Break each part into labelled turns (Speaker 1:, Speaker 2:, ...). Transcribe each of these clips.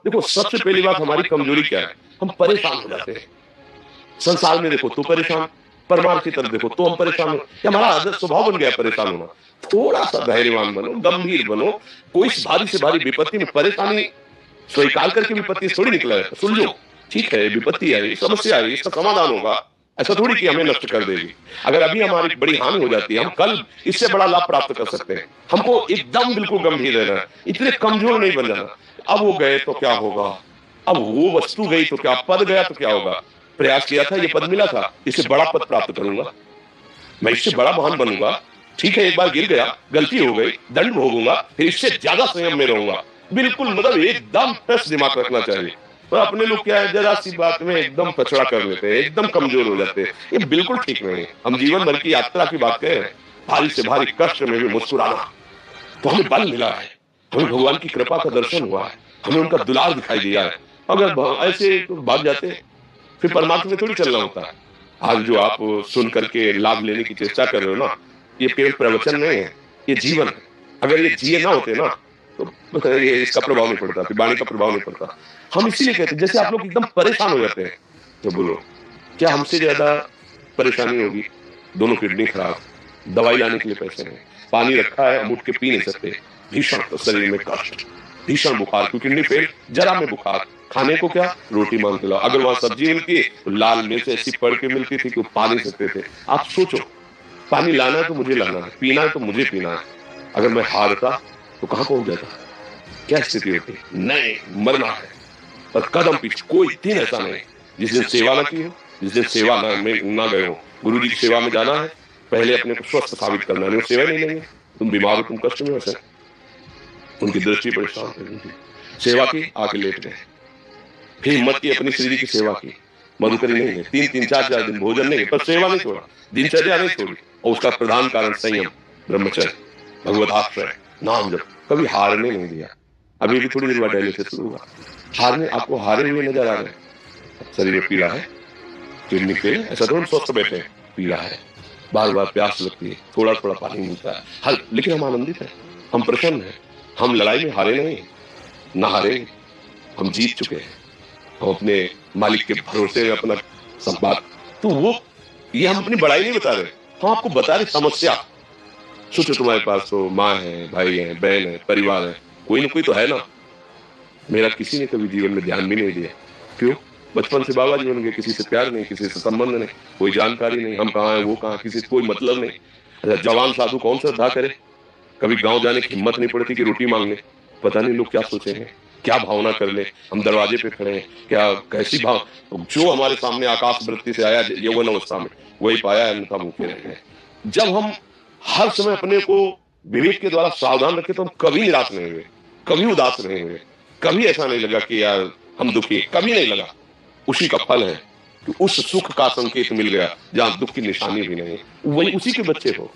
Speaker 1: देखो सबसे पहली बात हमारी कमजोरी क्या है, हम परेशान हो जाते हैं। संसार में देखो तो परेशान, परमार्थ की तरफ देखो तो हम परेशान हो, ये हमारा आदत स्वभाव बन गया परेशान होना। थोड़ा सा धैर्यवान बनो, गंभीर बनो, कोई भारी से भारी विपत्ति में परेशानी स्वीकार करके विपत्ति थोड़ी निकला है, सुलझो। ठीक है विपत्ति आई, समस्या आई, इसका समाधान होगा, ऐसा थोड़ी कि हमें नष्ट कर देगी। अगर अभी हमारी बड़ी हानि हो जाती है, हम कल इससे बड़ा लाभ प्राप्त कर सकते हैं। हमको एकदम बिल्कुल गंभीर रहना है, इतने कमजोर नहीं बन जाना। अब वो गए तो क्या होगा, अब वो वस्तु गई तो क्या, पद गया तो क्या होगा। प्रयास किया था, ये पद मिला था, इससे बड़ा पद प्राप्त करूंगा, मैं इससे बड़ा महान बनूंगा। ठीक है एक बार गिर गया, गलती हो गई, दंड भोगूंगा, फिर इससे ज्यादा संयम में रहूंगा। बिल्कुल मतलब एकदम फ्रेश दिमाग रखना चाहिए। तो अपने लोग क्या है, जरा सी बात में एकदम कचड़ा कर लेते हैं, एकदम कमजोर हो जाते हैं। ये बिल्कुल ठीक नहीं है। हम जीवन भर की यात्रा की बात कह रहे हैं, भारी से भारी कष्ट में भी मुस्कुराना, तो हमें बल मिला है, हमें भगवान की कृपा का दर्शन हुआ है, हमें उनका दुलार दिखाई दिया है। अगर ऐसे भाग जाते फिर परमात्मा में थोड़ी चलना होता है। आज जो आप सुन करके लाभ लेने की चेष्टा कर रहे हो ना, ये केवल प्रवचन नहीं है, ये जीवन है। अगर ये जिए ना होते ना तो ये इसका प्रभाव नहीं पड़ता, फिर वाणी का प्रभाव नहीं पड़ता। हम इसीलिए कहते हैं, जैसे आप लोग एकदम परेशान हो जाते हैं, तो बोलो क्या हमसे ज्यादा परेशानी होगी? दोनों किडनी खराब, दवाई लाने के लिए पैसे नहीं, पानी रखा है हम उठ के पी नहीं सकते, भीषण शरीर में कष्ट, भीषण बुखार, क्योंकि किडनी फेल, जरा में बुखार, खाने को क्या, रोटी मांग के लाओ। अगर वहां सब्जी मिलती है तो लाल मिर्च ऐसी पड़ के मिलती थी कि पा नहीं सकते थे। आप सोचो, पानी लाना है तो मुझे लाना है, पीना है तो मुझे पीना है। अगर मैं हारता तो कहां पहुंच जाता, क्या स्थिति होती? नहीं, मरना है और कदम पीछे। कोई दिन ऐसा नहीं जिस दिन सेवा न की हो, जिस दिन सेवा ना गए हो। गुरु जी की सेवा में जाना है, पहले अपने को स्वस्थ साबित करना है। सेवा नहीं लेंगे, तुम बीमार हो, तुम कष्ट में हो, उनकी दृष्टि परेशान कर, सेवा की आके लेट गए, फिर हिम्मत की अपनी श्री की सेवा की, मधुकरी नहीं है, 3-3 4-4 दिन भोजन नहीं, पर सेवा नहीं छोड़ा, दिनचर्या नहीं छोड़ी। और उसका प्रधान कारण संयम, ब्रह्मचर्य, भगवदाश्रय, नाम जप, कभी हारने नहीं दिया। अभी भी थोड़ी देर बाद डायलिसिस शुरू हुआ, हारने, आपको हारे हुए नजर आ रहे हैं। शरीर में पीड़ा है, किडनी फेल, ऐसा तो हम स्वस्थ बैठे हैं, पीड़ा है, बार बार प्यास लगती है, थोड़ा थोड़ा पानी मिलता है, हल, लेकिन हम आनंदित हैं, हम प्रसन्न हैं। हम लड़ाई में हारे नहीं, ना हारेंगे, हम जीत चुके हैं। हम अपने मालिक के भरोसे अपना संपाद, तो वो ये हम अपनी बड़ाई नहीं बता रहे, हम आपको बता रहे समस्या। सोचो तुम्हारे पास तो माँ है, भाई है, बहन है, परिवार है, कोई ना कोई तो है ना। मेरा किसी ने कभी जीवन में ध्यान भी नहीं दिया, क्यों? बचपन से बाबा जी बन गए, किसी से प्यार नहीं, किसी से संबंध नहीं, कोई जानकारी नहीं, हम कहाँ है वो कहाँ, किसी से कोई मतलब नहीं। अच्छा जवान साधु कौन श्रद्धा करे? कभी गांव जाने की हिम्मत नहीं पड़ती कि रोटी मांगने, पता नहीं लोग क्या सोचेंगे, क्या भावना कर ले। हम दरवाजे पे खड़े हैं, क्या कैसी भाव, जो हमारे सामने आकाश वृत्ति से आया यौवन अवस्था में वही पाया, अन्यथा भूखे रह गए। जब हम हर समय अपने को विवेक के द्वारा सावधान रखे तो हम कभी निराश नहीं हुए, कभी उदास नहीं हुए, कभी ऐसा नहीं लगा कि यार हम दुखी, कभी नहीं लगा। उसी का फल है कि उस सुख का संकेत मिल गया जहां दुख की निशानी भी नहीं, वही उसी के बच्चे हो।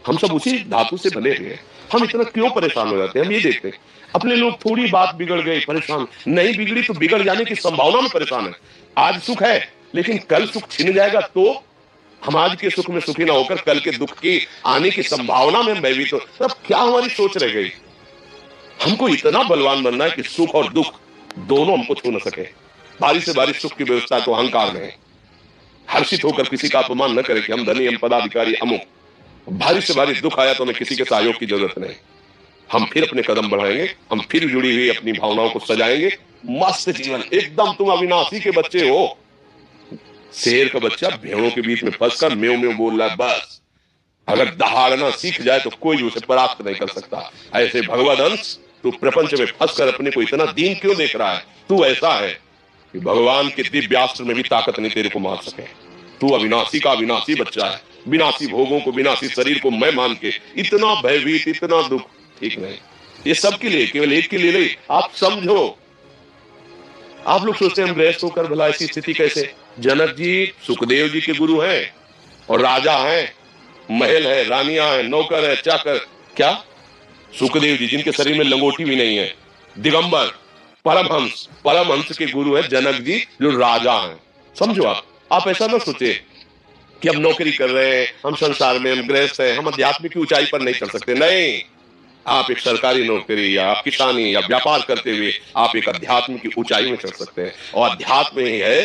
Speaker 1: हम सब उसी धातु से बने हुए हैं। हम इतना क्यों परेशान हो जाते हैं? हम ये देखते हैं अपने लोग, थोड़ी बात बिगड़ गई परेशान, नहीं बिगड़ी तो बिगड़ जाने की संभावना में परेशान है। आज सुख है लेकिन कल सुख छिन जाएगा, तो हम आज के सुख में सुखी ना होकर कल के दुख की आने की संभावना में भयभीत हो। तब क्या हमारी सोच रह गई? हमको इतना बलवान बनना है कि सुख और दुख दोनों हमको छू न सके। बारिश से बारिश सुख की व्यवस्था तो अहंकार में है। हर्षित होकर किसी का अपमान न करे कि हम धनी, हम पदाधिकारी, अमुक। भारी से भारी दुख आया तो हमें किसी के सहयोग की जरूरत नहीं, हम फिर अपने कदम बढ़ाएंगे, हम फिर जुड़ी हुई अपनी भावनाओं को सजाएंगे। मस्त जीवन एकदम, तुम अविनाशी के बच्चे हो। शेर का बच्चा भेड़ों के बीच में फंसकर म्यों म्यों बोल रहा है, बस अगर दहाड़ना सीख जाए तो कोई उसे परास्त नहीं कर सकता। ऐसे भगवद अंश, तू प्रपंच में फंसकर अपने को इतना दीन क्यों देख रहा है? तू ऐसा है कि भगवान के दिव्यास्त्र में भी ताकत नहीं तेरे को मार सके। तू अविनाशी का अविनाशी बच्चा है, विनाशी भोगों को, विनाशी शरीर को मैं मान के इतना भयभीत, इतना दुख, ठीक नहीं। ये सबके लिए, केवल एक के लिए नहीं। आप समझो, आप लोग सोचते हैं हम गृहस्थ होकर भला ऐसी स्थिति कैसे? जनक जी सुखदेव जी के गुरु हैं और राजा हैं, महल है, रानियां हैं, नौकर है, चाकर। क्या सुखदेव जी जिनके शरीर में लंगोटी भी नहीं है, दिगंबर, परमहंस, परमहंस के गुरु है जनक जी जो राजा हैं। समझो आप ऐसा ना सोचे कि हम नौकरी कर रहे हैं, हम संसार में, हम गृहस्थ हैं, हम अध्यात्म की ऊंचाई पर नहीं चढ़ सकते। नहीं, आप एक सरकारी नौकरी या आप किसानी या व्यापार करते हुए आप एक अध्यात्म की ऊंचाई में चढ़ सकते हैं, और अध्यात्म ही है